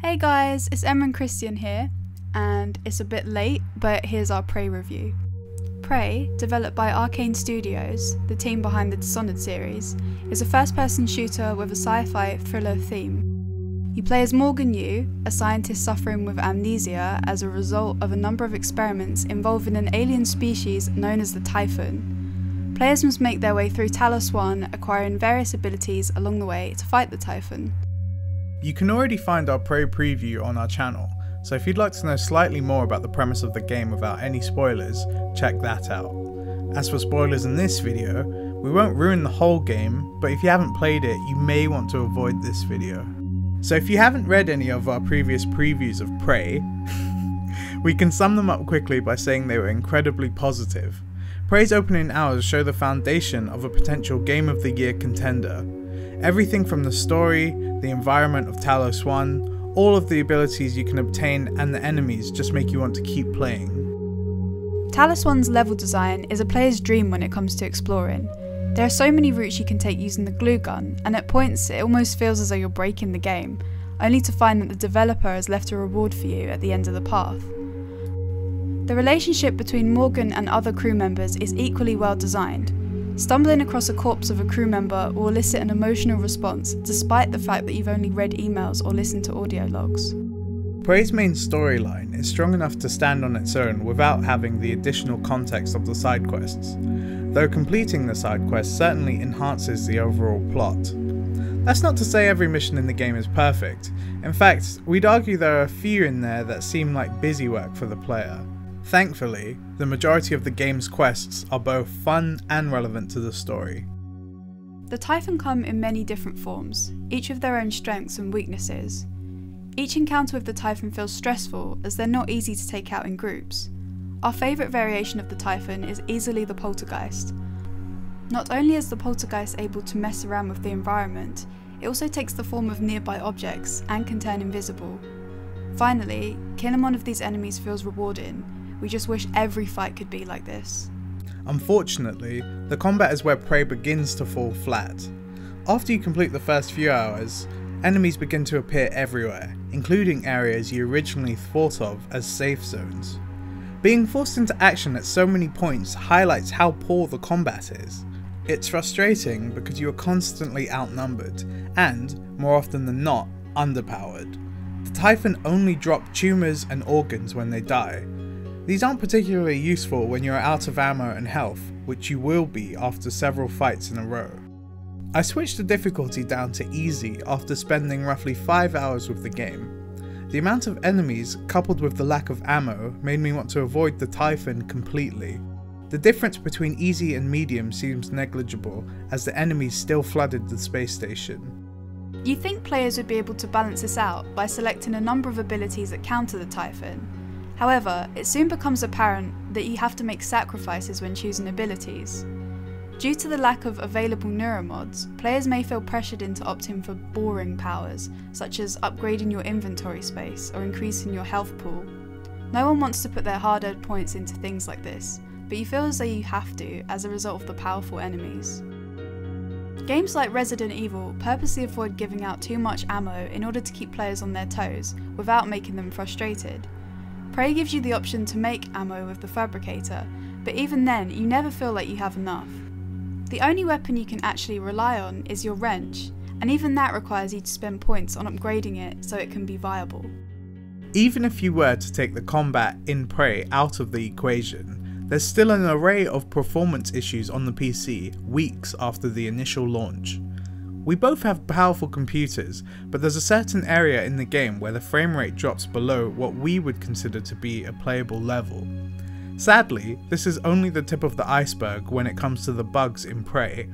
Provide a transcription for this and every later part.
Hey guys, it's Emma and Christian here, and it's a bit late, but here's our Prey review. Prey, developed by Arcane Studios, the team behind the Dishonored series, is a first-person shooter with a sci-fi thriller theme. You play as Morgan Yu, a scientist suffering with amnesia as a result of a number of experiments involving an alien species known as the Typhon. Players must make their way through Talos 1, acquiring various abilities along the way to fight the Typhon. You can already find our Prey preview on our channel, so if you'd like to know slightly more about the premise of the game without any spoilers, check that out. As for spoilers in this video, we won't ruin the whole game, but if you haven't played it, you may want to avoid this video. So if you haven't read any of our previous previews of Prey, we can sum them up quickly by saying they were incredibly positive. Prey's opening hours show the foundation of a potential Game of the Year contender. Everything from the story, the environment of Talos 1, all of the abilities you can obtain and the enemies just make you want to keep playing. Talos 1's level design is a player's dream when it comes to exploring. There are so many routes you can take using the glue gun, and at points it almost feels as though you're breaking the game, only to find that the developer has left a reward for you at the end of the path. The relationship between Morgan and other crew members is equally well designed. Stumbling across a corpse of a crew member will elicit an emotional response, despite the fact that you've only read emails or listened to audio logs. Prey's main storyline is strong enough to stand on its own without having the additional context of the side quests, though completing the side quests certainly enhances the overall plot. That's not to say every mission in the game is perfect. In fact, we'd argue there are a few in there that seem like busy work for the player. Thankfully, the majority of the game's quests are both fun and relevant to the story. The Typhon come in many different forms, each with their own strengths and weaknesses. Each encounter with the Typhon feels stressful as they're not easy to take out in groups. Our favourite variation of the Typhon is easily the Poltergeist. Not only is the Poltergeist able to mess around with the environment, it also takes the form of nearby objects and can turn invisible. Finally, killing one of these enemies feels rewarding. We just wish every fight could be like this. Unfortunately, the combat is where Prey begins to fall flat. After you complete the first few hours, enemies begin to appear everywhere, including areas you originally thought of as safe zones. Being forced into action at so many points highlights how poor the combat is. It's frustrating because you are constantly outnumbered and, more often than not, underpowered. The Typhon only drop tumours and organs when they die. These aren't particularly useful when you're out of ammo and health, which you will be after several fights in a row. I switched the difficulty down to easy after spending roughly 5 hours with the game. The amount of enemies coupled with the lack of ammo made me want to avoid the Typhon completely. The difference between easy and medium seems negligible as the enemies still flooded the space station. You think players would be able to balance this out by selecting a number of abilities that counter the Typhon. However, it soon becomes apparent that you have to make sacrifices when choosing abilities. Due to the lack of available neuromods, players may feel pressured into opting for boring powers, such as upgrading your inventory space or increasing your health pool. No one wants to put their hard-earned points into things like this, but you feel as though you have to as a result of the powerful enemies. Games like Resident Evil purposely avoid giving out too much ammo in order to keep players on their toes without making them frustrated. Prey gives you the option to make ammo with the fabricator, but even then you never feel like you have enough. The only weapon you can actually rely on is your wrench, and even that requires you to spend points on upgrading it so it can be viable. Even if you were to take the combat in Prey out of the equation, there's still an array of performance issues on the PC weeks after the initial launch. We both have powerful computers, but there's a certain area in the game where the frame rate drops below what we would consider to be a playable level. Sadly, this is only the tip of the iceberg when it comes to the bugs in Prey.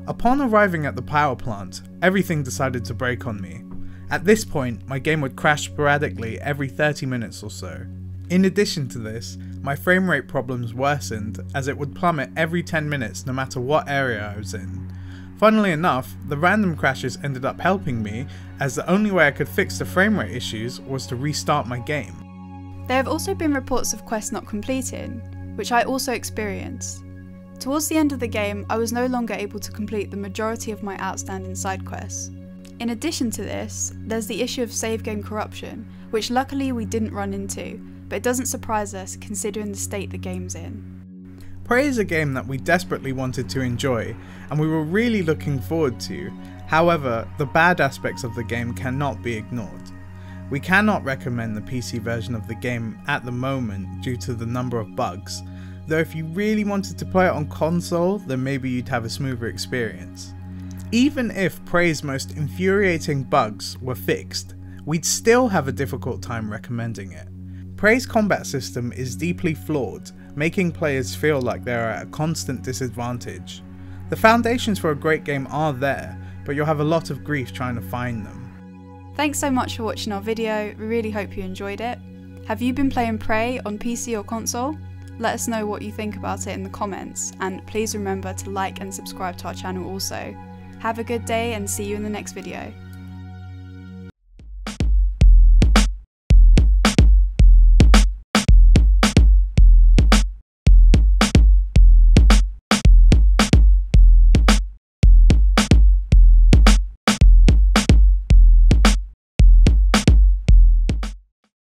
Upon arriving at the power plant, everything decided to break on me. At this point, my game would crash sporadically every 30 minutes or so. In addition to this, my frame rate problems worsened as it would plummet every 10 minutes no matter what area I was in. Funnily enough, the random crashes ended up helping me, as the only way I could fix the frame rate issues was to restart my game. There have also been reports of quests not completing, which I also experienced. Towards the end of the game, I was no longer able to complete the majority of my outstanding side quests. In addition to this, there's the issue of save game corruption, which luckily we didn't run into, but it doesn't surprise us considering the state the game's in. Prey is a game that we desperately wanted to enjoy, and we were really looking forward to. However, the bad aspects of the game cannot be ignored. We cannot recommend the PC version of the game at the moment due to the number of bugs, though if you really wanted to play it on console, then maybe you'd have a smoother experience. Even if Prey's most infuriating bugs were fixed, we'd still have a difficult time recommending it. Prey's combat system is deeply flawed, making players feel like they are at a constant disadvantage. The foundations for a great game are there, but you'll have a lot of grief trying to find them. Thanks so much for watching our video, we really hope you enjoyed it. Have you been playing Prey on PC or console? Let us know what you think about it in the comments, and please remember to like and subscribe to our channel also. Have a good day and see you in the next video.